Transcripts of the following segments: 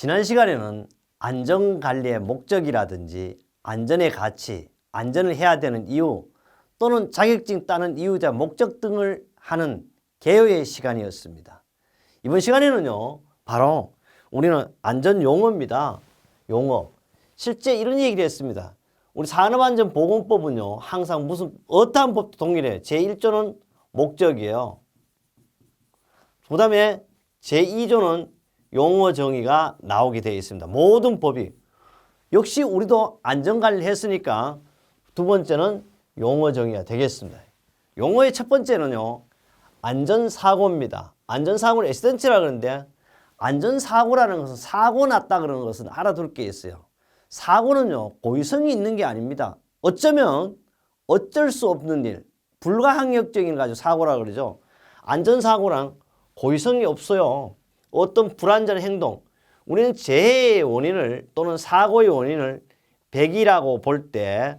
지난 시간에는 안전관리의 목적이라든지 안전의 가치, 안전을 해야 되는 이유 또는 자격증 따는 이유자 목적 등을 하는 개요의 시간이었습니다. 이번 시간에는요, 바로 우리는 안전 용어입니다. 용어. 실제 이런 얘기를 했습니다. 우리 산업안전보건법은요, 항상 어떠한 법도 동일해요. 제1조는 목적이에요. 그 다음에 제2조는 용어 정의가 나오게 되어 있습니다. 모든 법이. 역시 우리도 안전관리를 했으니까 두 번째는 용어 정의가 되겠습니다. 용어의 첫 번째는요, 안전사고입니다. 안전사고를 액시던트라고 그러는데, 안전사고라는 것은 사고 났다 그러는 것은 알아둘 게 있어요. 사고는요, 고의성이 있는 게 아닙니다. 어쩌면 어쩔 수 없는 일, 불가항력적인 가지고 사고라고 그러죠. 안전사고랑 고의성이 없어요. 어떤 불안전 행동, 우리는 재해의 원인을 또는 사고의 원인을 100이라고 볼 때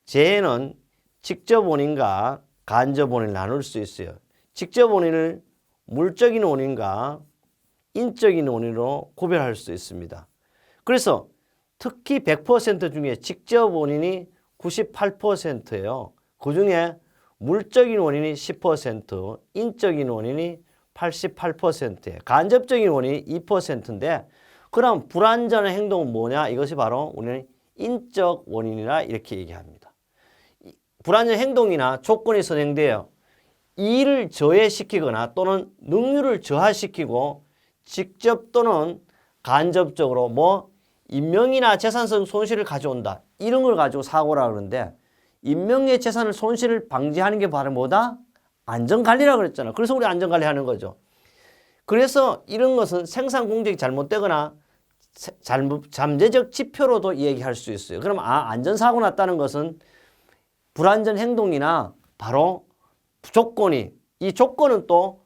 재해는 직접 원인과 간접 원인을 나눌 수 있어요. 직접 원인을 물적인 원인과 인적인 원인으로 구별할 수 있습니다. 그래서 특히 100% 중에 직접 원인이 98%예요. 그중에 물적인 원인이 10%, 인적인 원인이 88%예요. 간접적인 원인이 2%인데 그럼 불안전한 행동은 뭐냐? 이것이 바로 우리는 인적 원인이라 이렇게 얘기합니다. 불안전 행동이나 조건이 선행되어 이를 저해시키거나 또는 능률을 저하시키고 직접 또는 간접적으로 인명이나 재산성 손실을 가져온다. 이런 걸 가지고 사고라 그러는데 인명의 재산을 손실을 방지하는 게 바로 뭐다? 안전관리라고 그랬잖아. 그래서 우리 안전관리하는 거죠. 그래서 이런 것은 생산 공정이 잘못되거나 잠재적 지표로도 얘기할 수 있어요. 그럼 안전사고 났다는 것은 불안전 행동이나 바로 조건이, 이 조건은 또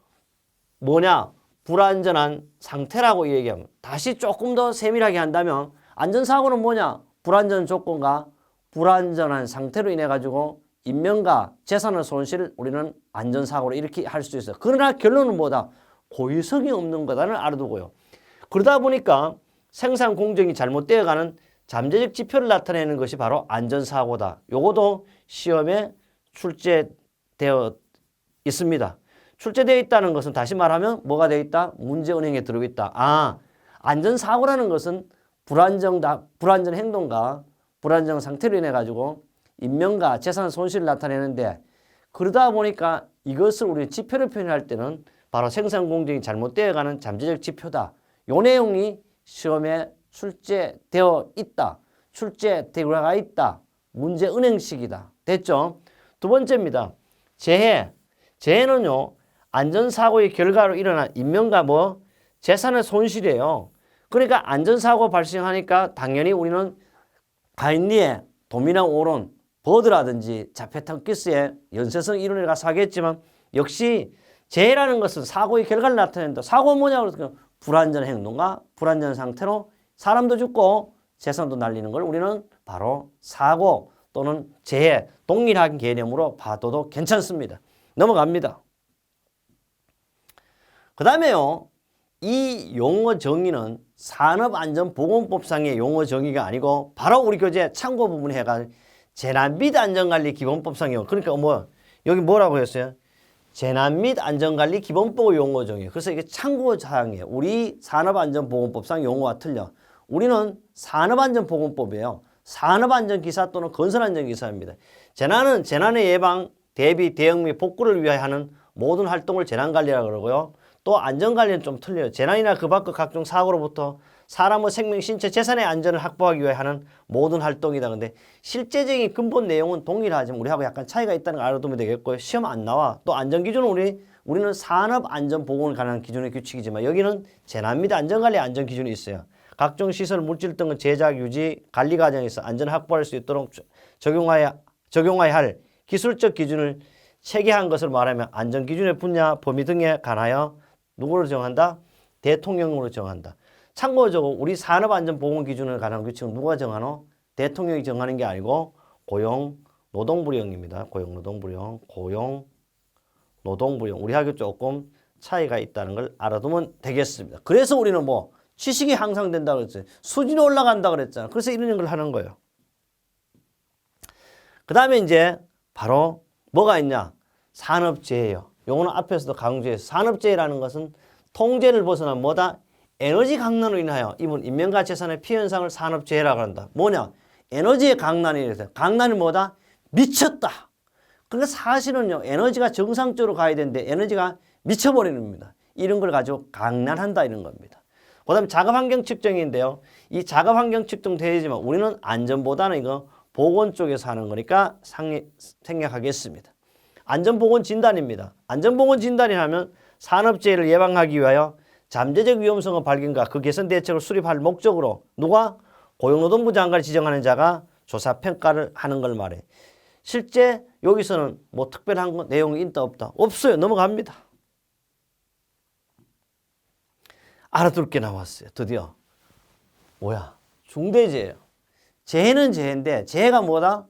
뭐냐? 불안전한 상태라고 얘기합니다. 다시 조금 더 세밀하게 한다면 안전사고는 뭐냐? 불안전 조건과 불안전한 상태로 인해 가지고 인명과 재산의 손실을 우리는 안전사고로 이렇게 할 수 있어요. 그러나 결론은 뭐다? 고의성이 없는 거다를 알아두고요. 그러다 보니까 생산 공정이 잘못되어가는 잠재적 지표를 나타내는 것이 바로 안전사고다. 요것도 시험에 출제되어 있습니다. 출제되어 있다는 것은 다시 말하면 뭐가 되어 있다? 문제은행에 들어가 있다. 안전사고라는 것은 불안전 행동과 불안정 상태로 인해 가지고 인명과 재산 손실을 나타내는데 그러다 보니까 이것을 우리 지표를 표현할 때는 바로 생산 공정이 잘못되어가는 잠재적 지표다. 요 내용이 시험에 출제되어 있다. 출제되어가 있다. 문제은행식이다. 됐죠? 두 번째입니다. 재해. 재해는요, 안전사고의 결과로 일어난 인명과 재산의 손실이에요. 그러니까 안전사고 발생하니까 당연히 우리는 가인리에 도미나 오론, 버드라든지 자페탄키스의 연쇄성 이론에 가서 하겠지만 역시 재해라는 것은 사고의 결과를 나타낸다. 사고는 뭐냐고 그러니까 불안전 행동과 불안전 상태로 사람도 죽고 재산도 날리는 걸 우리는 바로 사고 또는 재해, 동일한 개념으로 봐도 괜찮습니다. 넘어갑니다. 그 다음에요, 이 용어 정의는 산업안전보건법상의 용어 정의가 아니고 바로 우리 교재 참고 부분에 해가지고 재난 및 안전관리 기본법상의 그러니까 여기 뭐라고 했어요? 재난 및 안전관리 기본법 용어 정의. 그래서 이게 참고 사항이에요. 우리 산업안전보건법상 용어와 틀려. 우리는 산업안전보건법이에요. 산업안전기사 또는 건설안전기사입니다. 재난은 재난의 예방, 대비, 대응 및 복구를 위하여 하는 모든 활동을 재난관리라고 그러고요. 또 안전관리는 좀 틀려요. 재난이나 그 밖의 각종 사고로부터 사람의 생명, 신체, 재산의 안전을 확보하기 위해 하는 모든 활동이다. 근데 실제적인 근본 내용은 동일하지만 우리하고 약간 차이가 있다는 걸 알아두면 되겠고요. 시험 안 나와. 또 안전기준은 우리는 산업안전보건을 관한 기준의 규칙이지만 여기는 재난 및 안전관리 안전기준이 있어요. 각종 시설, 물질 등의 제작, 유지, 관리 과정에서 안전을 확보할 수 있도록 적용해야 할 기술적 기준을 체계한 것을 말하면 안전기준의 분야, 범위 등에 관하여 누구로 정한다? 대통령으로 정한다. 참고적으로 우리 산업안전보건기준을 관한 규칙은 누가 정하노? 대통령이 정하는 게 아니고 고용노동부령입니다. 고용노동부령, 고용노동부령. 우리 학교 조금 차이가 있다는 걸 알아두면 되겠습니다. 그래서 우리는 취식이 향상된다고 그랬어요. 수준이 올라간다 그랬잖아. 그래서 이런 걸 하는 거예요. 그 다음에 이제 바로 뭐가 있냐? 산업재해요. 요거는 앞에서도 강조해서 산업재해라는 것은 통제를 벗어난 뭐다? 에너지 강난으로 인하여 입은 인명가치재산의 피해현상을 산업재해라고 한다. 뭐냐? 에너지의 강난이 있어요. 강난이 뭐다? 미쳤다. 그러니까 사실은요, 에너지가 정상적으로 가야 되는데 에너지가 미쳐버리는 겁니다. 이런 걸 가지고 강난한다 이런 겁니다. 그 다음에 작업환경 측정인데요. 이 작업환경 측정 되지만 우리는 안전보다는 이거 보건 쪽에서 하는 거니까 생략하겠습니다. 안전보건 진단입니다. 안전보건 진단이 하면 산업재해를 예방하기 위하여 잠재적 위험성의 발견과 그 개선 대책을 수립할 목적으로 누가? 고용노동부 장관을 지정하는 자가 조사 평가를 하는 걸 말해. 실제 여기서는 뭐 특별한 내용이 있다 없다? 없어요. 넘어갑니다. 알아둘 게 나왔어요. 드디어. 뭐야? 중대재해예요. 재해는 재해인데 재해가 뭐다?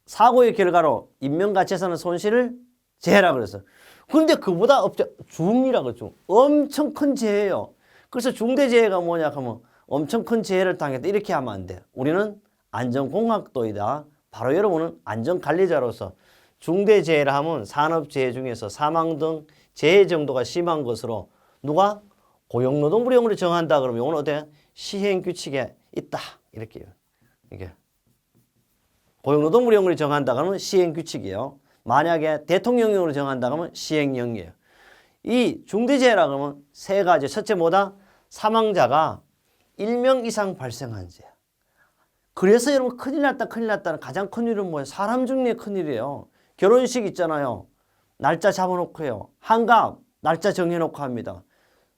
사고의 결과로 인명과 재산의 손실을 재해라고 그랬어. 그런데 그보다 중이라고 그랬죠. 엄청 큰 재해예요. 그래서 중대재해가 뭐냐 하면 엄청 큰 재해를 당했다. 이렇게 하면 안 돼요. 우리는 안전공학도이다. 바로 여러분은 안전관리자로서 중대재해를 하면 산업재해 중에서 사망 등 재해 정도가 심한 것으로 누가? 고용노동부령으로 정한다 그러면 이건 어때? 시행규칙에 있다. 이렇게요. 이게 고용노동부령으로 정한다 그러면 시행규칙이에요. 만약에 대통령령으로 정한다 그러면 시행령이에요. 이 중대재해라 그러면 세 가지. 첫째 뭐다? 사망자가 1명 이상 발생한 죄. 그래서 여러분 큰일 났다 큰일 났다는 가장 큰 일은 뭐예요? 사람 중에 큰일이에요. 결혼식 있잖아요. 날짜 잡아놓고요. 한갑 날짜 정해놓고 합니다.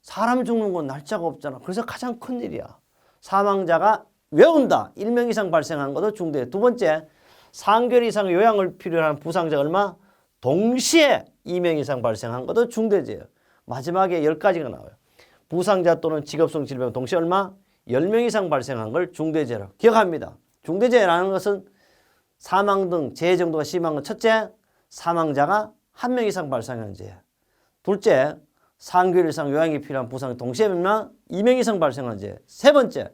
사람 죽는 건 날짜가 없잖아. 그래서 가장 큰일이야. 사망자가 왜 온다? 1명 이상 발생한 것도 중대. 두 번째, 3개월 이상 요양을 필요로 한 부상자가 얼마? 동시에 2명 이상 발생한 것도 중대재해요. 마지막에 10가지가 나와요. 부상자 또는 직업성 질병 동시에 얼마? 10명 이상 발생한 걸 중대재해라고 기억합니다. 중대재해라는 것은 사망 등 재해 정도가 심한 건 첫째, 사망자가 1명 이상 발생한 재해. 둘째, 3개월 이상 요양이 필요한 부상 동시에 얼마? 2명 이상 발생한 재해. 세 번째,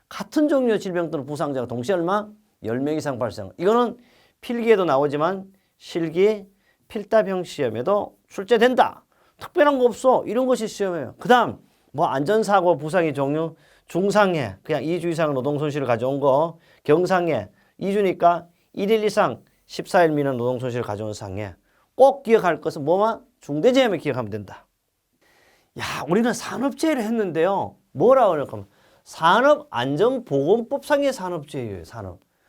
같은 종류의 질병 또는 부상자가 동시에 얼마? 10명 이상 발생. 이거는 필기에도 나오지만 실기 필답형 시험에도 출제된다. 특별한 거 없어. 이런 것이 시험이에요. 그 다음 뭐 안전사고 부상의 종류 중상해 그냥 2주 이상 노동손실을 가져온 거 경상해 2주니까 1일 이상 14일 미만 노동손실을 가져온 상해. 꼭 기억할 것은 뭐만? 중대재해만 기억하면 된다. 야, 우리는 산업재해를 했는데요. 뭐라고 그럴까? 산업안전보건법상의 산업재해예요.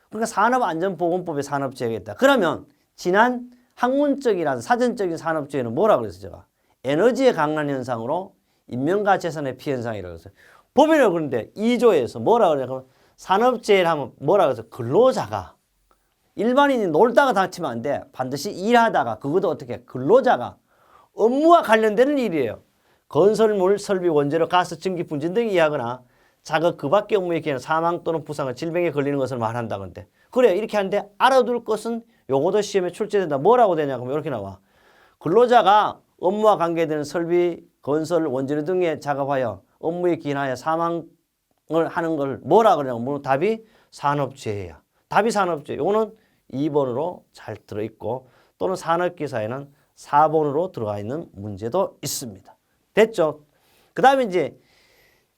그러니까 산업안전보건법에 산업재해가 있다. 그러면 지난 학문적이라는 사전적인 산업재해는 뭐라고 그랬어요? 제가 에너지의 강난 현상으로 인명과 재산의 피해 현상이라고 했어요. 법에는 그런데 2조에서 뭐라고 그러냐면 산업재해를 하면 뭐라고 해서 근로자가 일반인이 놀다가 다치면 안 돼. 반드시 일하다가 그것도 어떻게 근로자가 업무와 관련되는 일이에요. 건설물, 설비, 원재료, 가스, 전기, 분진 등이 이하거나 자극 그 밖의 업무에 기한 사망 또는 부상을 질병에 걸리는 것을 말한다. 근데 그래 이렇게 하는데 알아둘 것은 요거도 시험에 출제된다. 뭐라고 되냐 그러면 이렇게 나와. 근로자가 업무와 관계되는 설비, 건설, 원재료 등에 작업하여 업무에 기인하여 사망을 하는 걸 뭐라 그러냐면 답이 산업재해야. 답이 산업재해. 요거는 2번으로 잘 들어있고 또는 산업기사에는 4번으로 들어가 있는 문제도 있습니다. 됐죠? 그 다음에 이제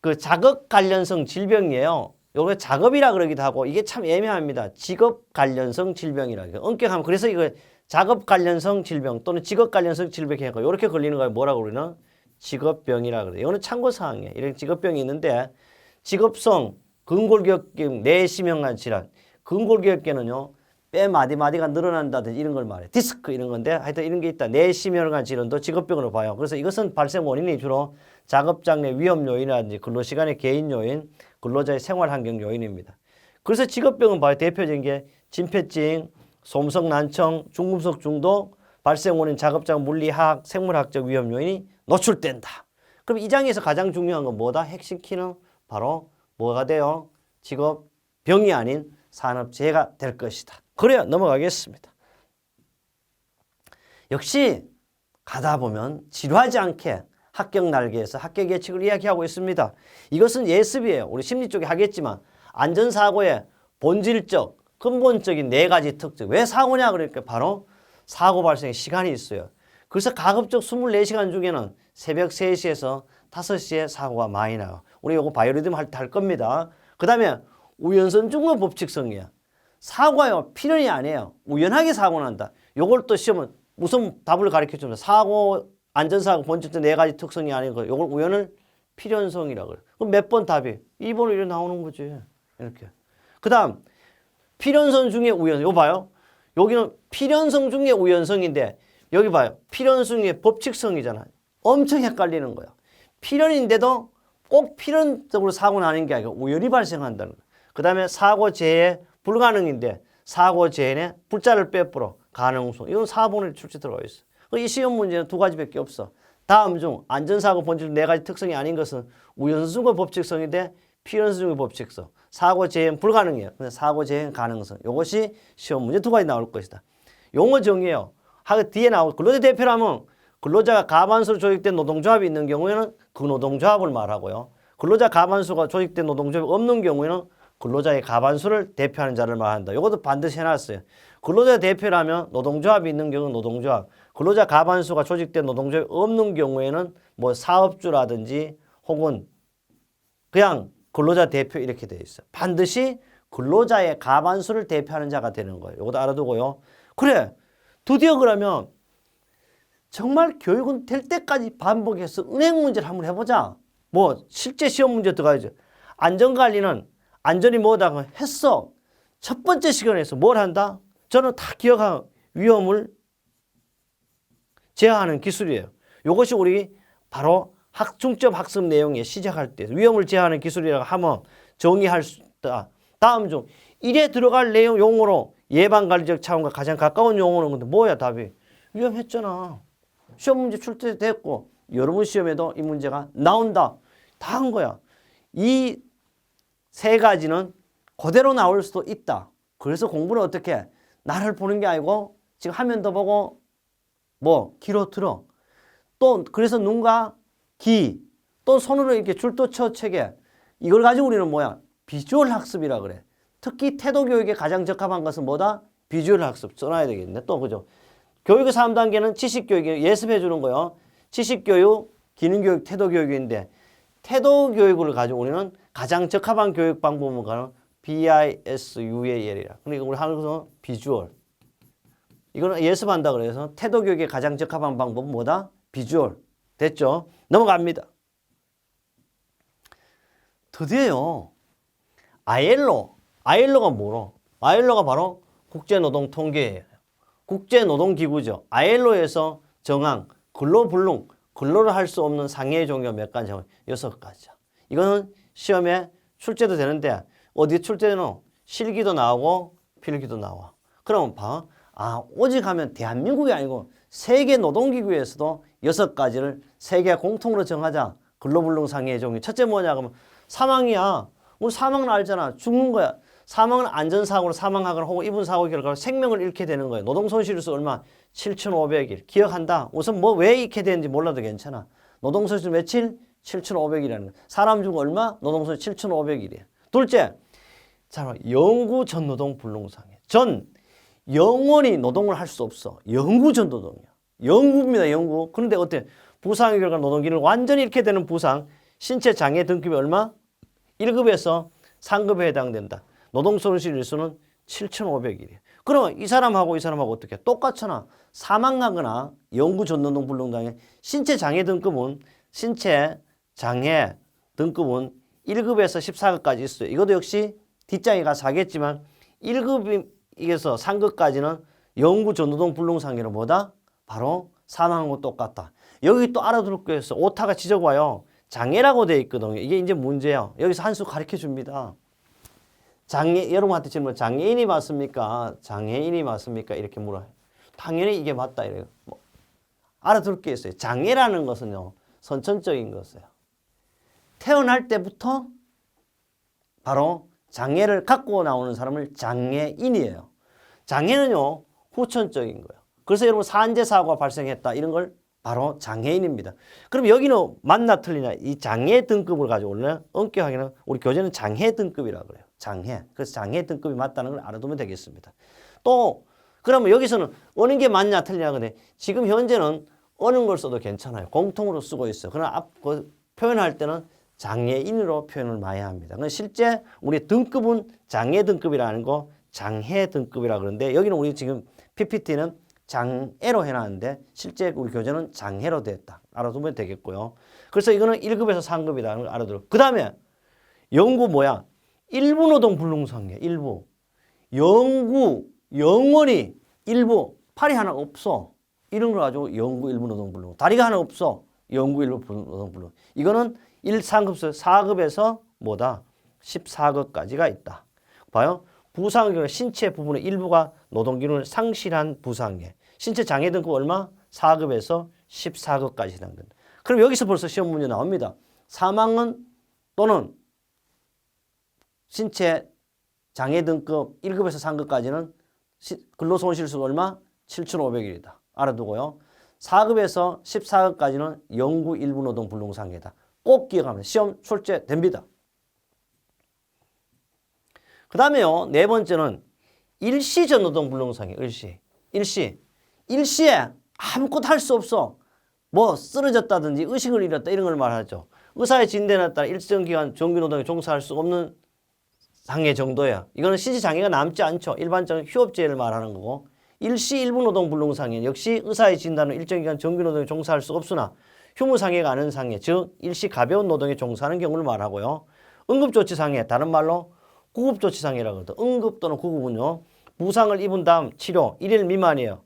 그 작업 관련성 질병이에요. 요거 작업이라 그러기도 하고 이게 참 애매합니다. 직업 관련성 질병이라. 엄격하면 그래서 이거 작업 관련성 질병 또는 직업 관련성 질병이 하고 이렇게 걸리는 거예요. 뭐라고 그러나? 직업병이라 그래요. 이거는 참고 사항이에요. 이런 직업병이 있는데 직업성 근골격계 내시명관 질환. 근골격계는요. 뼈 마디마디가 늘어난다든지 이런 걸 말해. 디스크 이런 건데 하여튼 이런 게 있다. 내시명관 질환도 직업병으로 봐요. 그래서 이것은 발생 원인이 주로 작업장 내 위험 요인이라든지 근로시간의 개인 요인, 근로자의 생활환경 요인입니다. 그래서 직업병은 봐요. 대표적인 게 진폐증, 솜속 난청, 중금속 중독, 발생 원인 작업장 물리학, 생물학적 위험 요인이 노출된다. 그럼 이 장에서 가장 중요한 건 뭐다? 핵심 키는 바로 뭐가 돼요? 직업병이 아닌 산업재해가 될 것이다. 그래요. 넘어가겠습니다. 역시 가다 보면 지루하지 않게 합격 날개에서 합격 예측을 이야기하고 있습니다. 이것은 예습이에요. 우리 심리 쪽에 하겠지만 안전사고의 본질적 근본적인 네 가지 특징. 왜 사고냐 그러니까 바로 사고 발생의 시간이 있어요. 그래서 가급적 24시간 중에는 새벽 3시에서 5시에 사고가 많이 나요. 우리 이거 바이오리듬 할 때 할 겁니다. 그 다음에 우연선 중의 법칙성이야. 사고요. 필연이 아니에요. 우연하게 사고 난다. 요걸 또 시험은 무슨 답을 가르쳐 줍니다. 사고, 안전사고 본질적 네 가지 특성이 아니고 요걸 우연을 필연성이라고 그래요. 그럼 몇 번 답이? 2번으로 이렇게 나오는 거지. 이렇게. 그 다음 필연성 중에 우연성. 이거 봐요. 여기는 필연성 중에 우연성인데 여기 봐요. 필연성 중에 법칙성이잖아. 엄청 헷갈리는 거야. 필연인데도 꼭 필연적으로 사고 나는 게 아니고 우연히 발생한다는 거야. 그 다음에 사고 재해 불가능인데 사고 재해에 불자를 빼뿌려 가능성. 이건 4번에 출제 들어가 있어. 이 시험 문제는 두 가지밖에 없어. 다음 중 안전사고 본질 네 가지 특성이 아닌 것은 우연성의 법칙성인데 필연성의 법칙성. 사고 재해는 불가능해요. 근데 사고 재해 가능성. 이것이 시험 문제 두 가지 나올 것이다. 용어 정의예요. 뒤에 나오고 근로자 대표라면 근로자가 가반수로 조직된 노동조합이 있는 경우에는 그 노동조합을 말하고요. 근로자 가반수가 조직된 노동조합이 없는 경우에는 근로자의 가반수를 대표하는 자를 말한다. 이것도 반드시 해놨어요. 근로자 대표라면 노동조합이 있는 경우는 노동조합, 근로자 가반수가 조직된 노동조합이 없는 경우에는 뭐 사업주라든지 혹은 그냥 근로자 대표 이렇게 되어 있어요. 반드시 근로자의 가반수를 대표하는 자가 되는 거예요. 이것도 알아두고요. 그래, 드디어 그러면 정말 교육은 될 때까지 반복해서 은행 문제를 한번 해보자. 뭐 실제 시험 문제 들어가야죠. 안전관리는 안전이 뭐다 했어. 첫 번째 시간에서 뭘 한다? 저는 다 기억한 위험을 제어하는 기술이에요. 이것이 우리 바로 중점 학습 내용에 시작할 때 위험을 제어하는 기술이라고 하면 정의할 수 있다. 다음 중 1에 들어갈 내용 용어로 예방관리적 차원과 가장 가까운 용어는 근데 뭐야 답이? 위험했잖아. 시험 문제 출제됐고 여러분 시험에도 이 문제가 나온다. 다 한 거야. 이 세 가지는 그대로 나올 수도 있다. 그래서 공부는 어떻게 해? 나를 보는 게 아니고 지금 화면도 보고 뭐 귀로 들어. 또 그래서 눈과 귀 또 손으로 이렇게 줄도 쳐 책에 이걸 가지고 우리는 뭐야? 비주얼 학습이라 그래. 특히 태도 교육에 가장 적합한 것은 뭐다? 비주얼 학습 써놔야 되겠네. 또 그죠? 교육의 3단계는 지식교육에 예습해 주는 거요. 지식교육, 기능교육, 태도교육인데 태도교육을 가지고 우리는 가장 적합한 교육 방법은 가는 BISUAL이라. 그러니까 우리 한국에서 비주얼. 이거는 예습한다 그래서 태도교육에 가장 적합한 방법은 뭐다? 비주얼. 됐죠? 넘어갑니다. 드디어요. ILO가 뭐로? ILO가 바로 국제노동통계예요. 국제노동기구죠. ILO에서 정한 근로불능, 근로를 할 수 없는 상해의 종류가 몇 가지? 6가지죠. 이거는 시험에 출제도 되는데 어디에 출제되노? 실기도 나오고 필기도 나와. 그럼 봐. 오직 하면 대한민국이 아니고 세계노동기구에서도 6가지를 세계 공통으로 정하자. 근로불능 상해의 종류. 첫째 뭐냐 그러면 사망이야. 우리 사망은 알잖아. 죽는 거야. 사망은 안전사고로 사망하거나 혹은 입은 사고 결과로 생명을 잃게 되는 거예요. 노동손실수 얼마? 7,500일. 기억한다. 우선 뭐 왜 잃게 되는지 몰라도 괜찮아. 노동손실 며칠? 7,500일이라는 거야. 사람 죽은 얼마? 노동손실 7,500일이에요. 둘째, 자, 영구 전노동 불능상해. 영원히 노동을 할 수 없어. 영구 전노동이야. 영구입니다. 영구. 그런데 어때? 부상의 결과 노동기능을 완전히 잃게 되는 부상, 신체 장애 등급이 얼마? 1급에서 3급에 해당된다. 노동손실 일수는 7,500일이에요. 그러면 이 사람하고 어떻게? 똑같잖아. 사망하거나 영구 전노동 불능장애, 신체 장애 등급은 1급에서 14급까지 있어요. 이것도 역시 뒷장에 가서 하겠지만 1급에서 3급까지는 영구 전노동 불능상해로 뭐다? 바로 사망하고 똑같다. 여기 또 알아둘 거 있어. 오타가 지적와요. 장애라고 되어 있거든요. 이게 이제 문제예요. 여기서 한 수 가르쳐 줍니다. 여러분한테 질문, 장애인이 맞습니까? 장애인이 맞습니까? 이렇게 물어요. 당연히 이게 맞다. 이래요. 알아둘 게 있어요. 장애라는 것은요, 선천적인 것이에요. 태어날 때부터 바로 장애를 갖고 나오는 사람을 장애인이에요. 장애는요, 후천적인 거예요. 그래서 여러분 산재 사고가 발생했다. 이런 걸 바로 장애인입니다. 그럼 여기는 맞나 틀리냐? 이 장애 등급을 가지고 원래 엄격하게는 우리 교재는 장애 등급이라고 그래요. 장애. 그래서 장애 등급이 맞다는 걸 알아두면 되겠습니다. 또 그러면 여기서는 어느 게 맞냐 틀리냐 근데 지금 현재는 어느 걸 써도 괜찮아요. 공통으로 쓰고 있어요. 그러나 표현할 때는 장애인으로 표현을 많이 합니다. 실제 우리 등급은 장애 등급이라는 거 장애 등급이라 그러는데 여기는 우리 지금 PPT는 장애로 해놨는데 실제 우리 교재는 장애로 됐다. 알아두면 되겠고요. 그래서 이거는 1급에서 3급이라는 걸 알아두고 그 다음에 영구 뭐야? 일부 노동 불능상해. 일부. 영원히 일부 팔이 하나 없어. 이런 걸 가지고 영구 일부 노동 불능. 다리가 하나 없어. 영구 일부 노동 불능. 이거는 1, 3급에서 4급에서 뭐다? 14급까지가 있다. 봐요. 부상의 경우 신체 부분의 일부가 노동 기능을 상실한 부상에 신체 장애 등급 얼마? 4급에서 14급까지 해당된다. 그럼 여기서 벌써 시험 문제 나옵니다. 사망은 또는 신체 장애 등급 1급에서 3급까지는 근로손실수가 얼마? 7,500일이다. 알아두고요. 4급에서 14급까지는 영구 일부 노동 불능상해다. 꼭 기억합니다. 시험 출제됩니다. 그 다음에요. 네 번째는 일시 전노동 불능상해. 일시에 아무것도 할 수 없어. 뭐 쓰러졌다든지 의식을 잃었다 이런 걸 말하죠. 의사의 진단에 따라 일정 기간 정규 노동에 종사할 수 없는 상해 정도야. 이거는 신체 장애가 남지 않죠. 일반적인 휴업재해를 말하는 거고 일시 일부 노동 불능상해 역시 의사의 진단은 일정 기간 정규 노동에 종사할 수 없으나 휴무상해가 아닌 상해 즉 일시 가벼운 노동에 종사하는 경우를 말하고요. 응급조치상해 다른 말로 구급조치상해라고 그러죠. 응급 또는 구급은요. 부상을 입은 다음 치료 1일 미만이에요.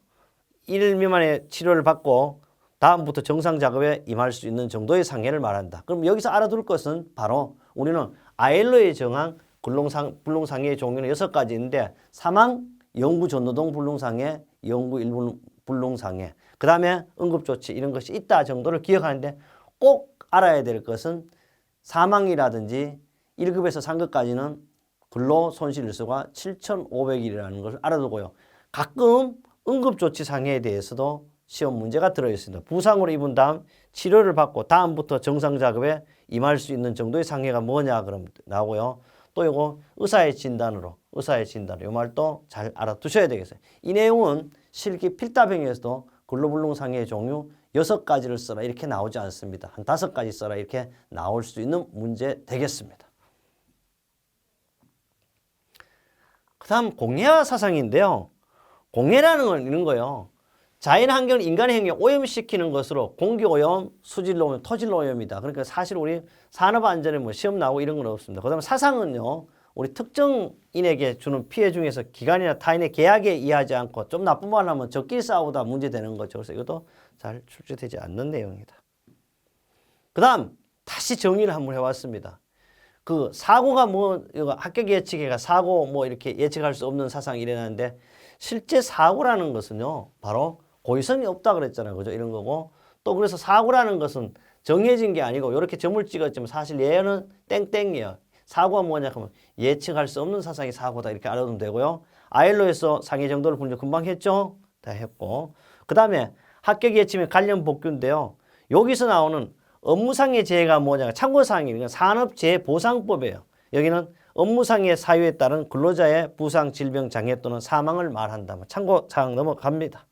1일 미만의 치료를 받고 다음부터 정상 작업에 임할 수 있는 정도의 상해를 말한다. 그럼 여기서 알아둘 것은 바로 우리는 ILO에 정한 불능상해의 종류는 6가지 있는데 사망, 영구 전노동 불능상해, 영구 일부 불능상해, 그 다음에 응급조치 이런 것이 있다 정도를 기억하는데 꼭 알아야 될 것은 사망이라든지 1급에서 3급까지는 근로손실일수가 7,500일이라는 것을 알아두고요. 가끔 응급조치 상해에 대해서도 시험 문제가 들어있습니다. 부상으로 입은 다음 치료를 받고 다음부터 정상작업에 임할 수 있는 정도의 상해가 뭐냐 그럼 나오고요. 또 이거 의사의 진단으로 이 말도 잘 알아두셔야 되겠어요. 이 내용은 실기 필답형에서도 근로불능상해의 종류 6가지를 써라 이렇게 나오지 않습니다. 한 5가지 써라 이렇게 나올 수 있는 문제 되겠습니다. 그 다음 공해와 사상인데요. 공해라는 건 이런 거예요. 자연환경을 인간의 행위에 오염시키는 것으로 공기오염, 수질오염, 토질오염이다. 그러니까 사실 우리 산업안전에 뭐 시험 나오고 이런 건 없습니다. 그 다음에 사상은요. 우리 특정인에게 주는 피해 중에서 기관이나 타인의 계약에 의하지 않고 좀 나쁜 말 하면 적끼리 싸우다 문제되는 거죠. 그래서 이것도 잘 출제되지 않는 내용이다. 그 다음 다시 정리를 한번 해왔습니다. 그 사고가 뭐 이거 합격 예측회가 사고 뭐 이렇게 예측할 수 없는 사상이 일어나는데 실제 사고라는 것은요. 바로 고의성이 없다 그랬잖아요. 그죠? 이런 거고 또 그래서 사고라는 것은 정해진 게 아니고 이렇게 점을 찍었지만 사실 얘는 땡땡이에요. 사고가 뭐냐 하면 예측할 수 없는 사상이 사고다 이렇게 알아두면 되고요. ILO에서 상해 정도를 분류 금방 했죠? 다 했고 그 다음에 합격 예측의 관련 복규인데요. 여기서 나오는 업무상의 재해가 뭐냐 참고사항이 산업재해보상법이에요. 여기는 업무상의 사유에 따른 근로자의 부상, 질병, 장애 또는 사망을 말한다. 참고사항 넘어갑니다.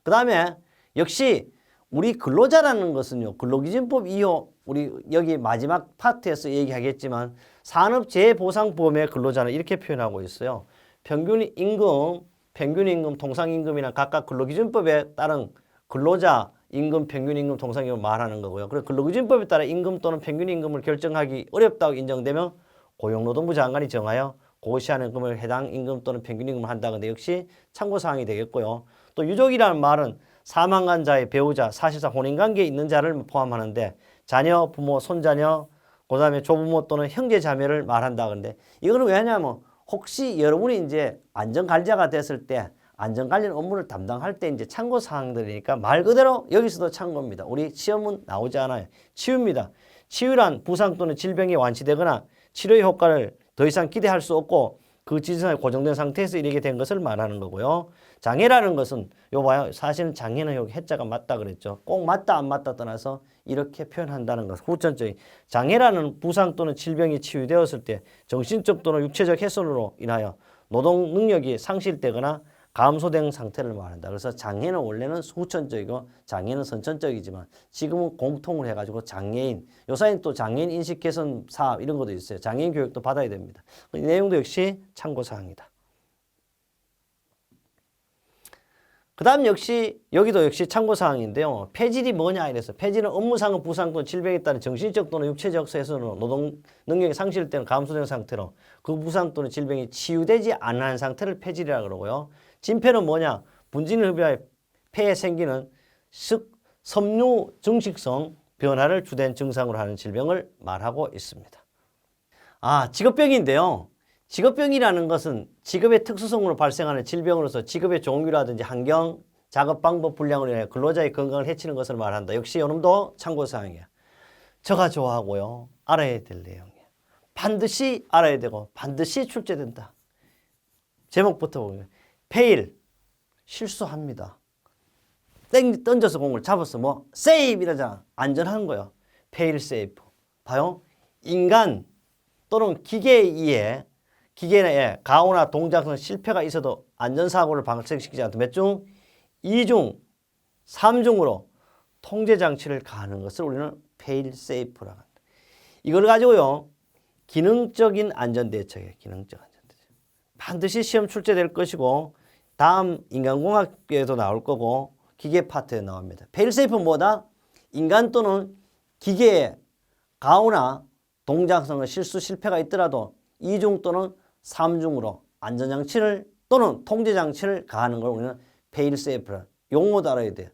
그 다음에 역시 우리 근로자라는 것은요. 근로기준법 2호 우리 여기 마지막 파트에서 얘기하겠지만 산업재해보상보험의 근로자는 이렇게 표현하고 있어요. 평균임금, 통상임금이나 각각 근로기준법에 따른 근로자 임금, 평균임금, 통상임금을 말하는 거고요. 그리고 근로기준법에 따라 임금 또는 평균임금을 결정하기 어렵다고 인정되면 고용노동부 장관이 정하여 고시하는 금을 해당 임금 또는 평균임금을 한다는데 역시 참고사항이 되겠고요. 또 유족이라는 말은 사망한 자의 배우자, 사실상 혼인관계에 있는 자를 포함하는데 자녀, 부모, 손자녀, 그 다음에 조부모 또는 형제, 자매를 말한다 그런데 이거는 왜 하냐면 혹시 여러분이 이제 안전관리자가 됐을 때 안전관리 업무를 담당할 때 이제 참고사항들이니까 말 그대로 여기서도 참고입니다. 우리 시험은 나오지 않아요. 치유입니다. 치유란 부상 또는 질병이 완치되거나 치료의 효과를 더 이상 기대할 수 없고 그 지지선에 고정된 상태에서 이르게 된 것을 말하는 거고요. 장애라는 것은 요 봐요. 사실은 장애는 여기 해자가 맞다 그랬죠. 꼭 맞다 안 맞다 떠나서 이렇게 표현한다는 것. 후천적인 장애라는 부상 또는 질병이 치유되었을 때 정신적 또는 육체적 훼손으로 인하여 노동 능력이 상실되거나 감소된 상태를 말한다. 그래서 장애는 원래는 후천적이고 장애는 선천적이지만 지금은 공통을 해가지고 장애인, 요사이는 또 장애인 인식 개선 사업 이런 것도 있어요. 장애인 교육도 받아야 됩니다. 이 내용도 역시 참고사항이다. 그 다음 역시 여기도 역시 참고사항인데요. 폐질이 뭐냐 이래서 폐질은 업무상의 부상 또는 질병에 따른 정신적 또는 육체적 훼손으로 노동 능력이 상실되는 감소된 상태로 그 부상 또는 질병이 치유되지 않은 상태를 폐질이라고 그러고요. 진폐는 뭐냐? 분진을 흡입하여 폐에 생기는 섬유 증식성 변화를 주된 증상으로 하는 질병을 말하고 있습니다. 직업병인데요. 직업병이라는 것은 직업의 특수성으로 발생하는 질병으로서 직업의 종류라든지 환경, 작업 방법 불량으로 인해 근로자의 건강을 해치는 것을 말한다. 역시 이놈도 참고사항이야. 저가 좋아하고요. 알아야 될 내용이야. 반드시 알아야 되고 반드시 출제된다. 제목부터 보면 페일, 실수합니다. 던져서 공을 잡았어. 세이브 이러잖아. 안전한 거야. 페일 세이프. 봐요. 인간 또는 기계에 의해 기계의 가호나 동작성 실패가 있어도 안전사고를 발생시키지 않도록 몇 중? 2중, 3중으로 통제장치를 가하는 것을 우리는 fail safe라고 한다. 이걸 가지고요. 기능적인 안전대책이에요. 기능적 안전대책. 반드시 시험 출제될 것이고 다음 인간공학에도 나올 거고 기계 파트에 나옵니다. fail safe는 뭐다? 인간 또는 기계의 가호나 동작성의 실수, 실패가 있더라도 2중 또는 3중으로 안전장치를 또는 통제장치를 가하는 걸 우리는 fail safe라 용어도 알아야 돼요.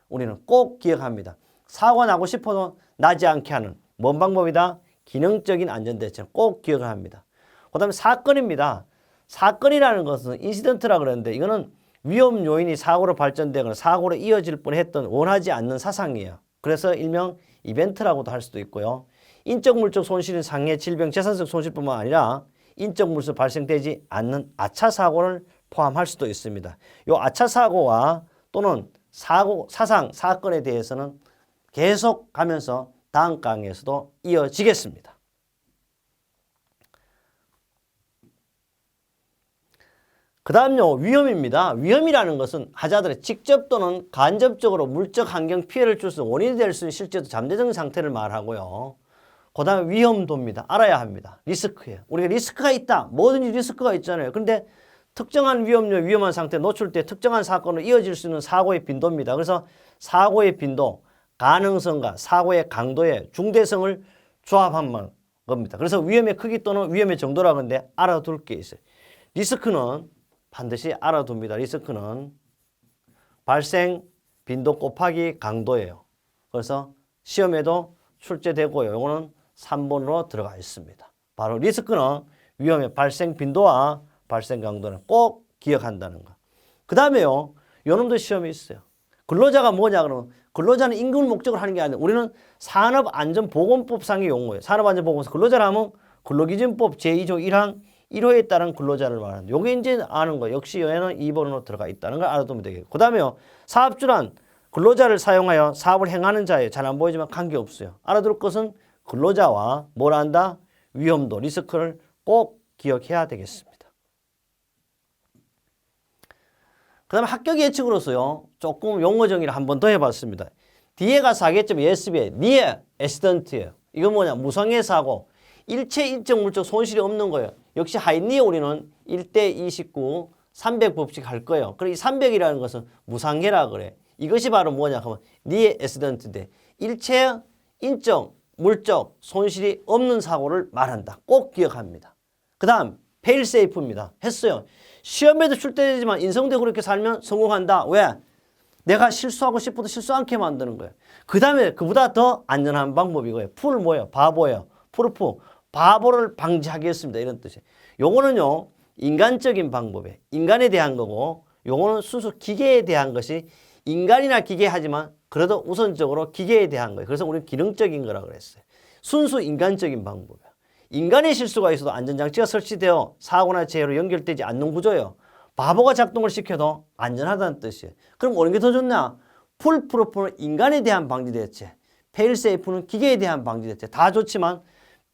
우리는 꼭 기억합니다. 사고가 나고 싶어도 나지 않게 하는 뭔 방법이다? 기능적인 안전대책 꼭 기억을 합니다. 그 다음에 사건입니다. 사건이라는 것은 인시던트라 그러는데 이거는 위험 요인이 사고로 발전되거나 사고로 이어질 뻔했던 원하지 않는 사상이에요. 그래서 일명 이벤트라고도 할 수도 있고요. 인적 물적 손실인 상해, 질병, 재산적 손실뿐만 아니라 인적 물질 발생되지 않는 아차 사고를 포함할 수도 있습니다. 이 아차 사고와 또는 사상, 사건에 대해서는 계속 가면서 다음 강의에서도 이어지겠습니다. 그 다음요, 위험입니다. 위험이라는 것은 하자들의 직접 또는 간접적으로 물적 환경 피해를 줄 수 있는 원인이 될 수 있는 실제도 잠재적 상태를 말하고요. 그 다음에 위험도입니다. 알아야 합니다. 리스크예요. 우리가 리스크가 있다. 뭐든지 리스크가 있잖아요. 그런데 특정한 위험료, 위험한 상태에 노출돼 특정한 사건으로 이어질 수 있는 사고의 빈도입니다. 그래서 사고의 빈도, 가능성과 사고의 강도의 중대성을 조합한 겁니다. 그래서 위험의 크기 또는 위험의 정도라고 하는데 알아둘 게 있어요. 리스크는 반드시 알아둡니다. 리스크는 발생 빈도 곱하기 강도예요. 그래서 시험에도 출제되고요. 이거는 3번으로 들어가 있습니다. 바로 리스크는 위험의 발생 빈도와 발생 강도는 꼭 기억한다는 거. 그 다음에요. 요놈도 시험이 있어요. 근로자가 뭐냐 그러면 근로자는 임금을 목적으로 하는 게 아니라 우리는 산업안전보건법상의 용어예요. 산업안전보건법 근로자를 하면 근로기준법 제2조 1항 1호에 따른 근로자를 말하는 요게 이제 아는 거. 역시 여기는 2번으로 들어가 있다는 걸 알아두면 되겠고. 그 다음에요. 사업주란 근로자를 사용하여 사업을 행하는 자예요. 잘 안 보이지만 관계없어요. 알아둘 것은 근로자와 뭘 한다? 위험도, 리스크를 꼭 기억해야 되겠습니다. 그 다음에 합격 예측으로서요. 조금 용어 정의를 한 번 더 해봤습니다. 뒤에가 사겠지만 예습에 니에 에시던트예요. 이건 뭐냐? 무상해 사고. 일체 인적 물적 손실이 없는 거예요. 역시 하이니에 우리는 1대 29, 300법칙 할 거예요. 그리고 이 300이라는 것은 무상해라 그래. 이것이 바로 뭐냐 하면 니에 에시던트인데 일체 인적 물적 손실이 없는 사고를 말한다. 꼭 기억합니다. 그 다음 페일 세이프입니다. 했어요. 시험에도 출제되지만 인성대로 그렇게 살면 성공한다. 왜? 내가 실수하고 싶어도 실수 않게 만드는 거예요. 그 다음에 그보다 더 안전한 방법이 이거예요. 풀 뭐예요? 바보예요. 프루프. 바보를 방지하겠습니다. 이런 뜻이에요. 요거는요. 인간적인 방법이에요. 인간에 대한 거고 요거는 순수 기계에 대한 것이 인간이나 기계 하지만 그래도 우선적으로 기계에 대한 거예요. 그래서 우리는 기능적인 거라고 그랬어요. 순수 인간적인 방법이에요. 인간의 실수가 있어도 안전장치가 설치되어 사고나 재해로 연결되지 않는 구조예요. 바보가 작동을 시켜도 안전하다는 뜻이에요. 그럼 어느 게 더 좋냐? 풀프루프는 인간에 대한 방지 대책, 페일세이프는 기계에 대한 방지 대책 다 좋지만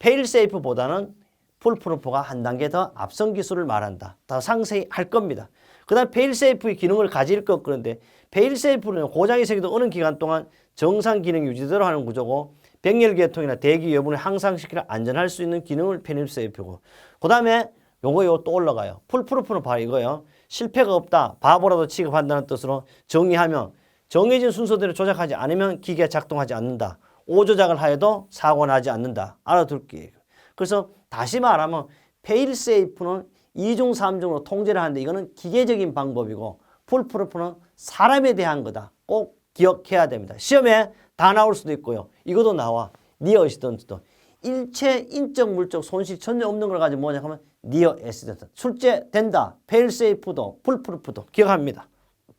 페일세이프보다는 풀프루프가 한 단계 더 앞선 기술을 말한다. 더 상세히 할 겁니다. 그 다음 페일세이프의 기능을 가질 것 그런데 페일세이프는 고장이 생겨도 어느 기간 동안 정상 기능 유지대로 하는 구조고 병렬 개통이나 대기 여부를 향상시키려 안전할 수 있는 기능을 페일세이프고 그 다음에 요거 또 올라가요. 풀프루프는 바로 이거예요. 실패가 없다. 바보라도 취급한다는 뜻으로 정의하면 정해진 순서대로 조작하지 않으면 기계가 작동하지 않는다. 오조작을 하여도 사고 나지 않는다. 알아둘게요. 그래서 다시 말하면 페일세이프는 2중, 3중으로 통제를 하는데 이거는 기계적인 방법이고 풀프루프는 사람에 대한 거다. 꼭 기억해야 됩니다. 시험에 다 나올 수도 있고요. 이것도 나와. 니어 어시던트도. 일체 인적 물적 손실 전혀 없는 걸 가지고 뭐냐 하면 니어 어시던트. 출제된다. 페일세이프도 풀프루프도 기억합니다.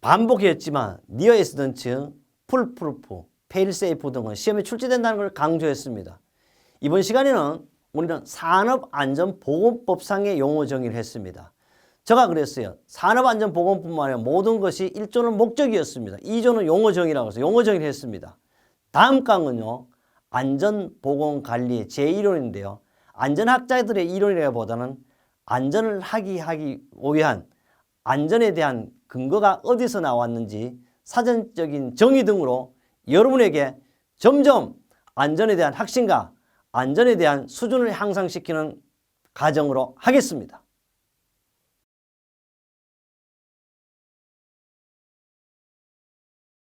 반복했지만 니어 어시던트, 풀프루프, 페일세이프 등은 시험에 출제된다는 걸 강조했습니다. 이번 시간에는 우리는 산업안전보건법상의 용어 정의를 했습니다. 제가 그랬어요. 산업안전보건뿐만 아니라 모든 것이 1조는 목적이었습니다. 2조는 용어 정의라고 해서 용어 정의를 했습니다. 다음 강은요. 안전보건관리의 제1호인데요. 안전학자들의 이론이라기보다는 안전을 하기 위한 안전에 대한 근거가 어디서 나왔는지 사전적인 정의 등으로 여러분에게 점점 안전에 대한 확신과 안전에 대한 수준을 향상시키는 과정으로 하겠습니다.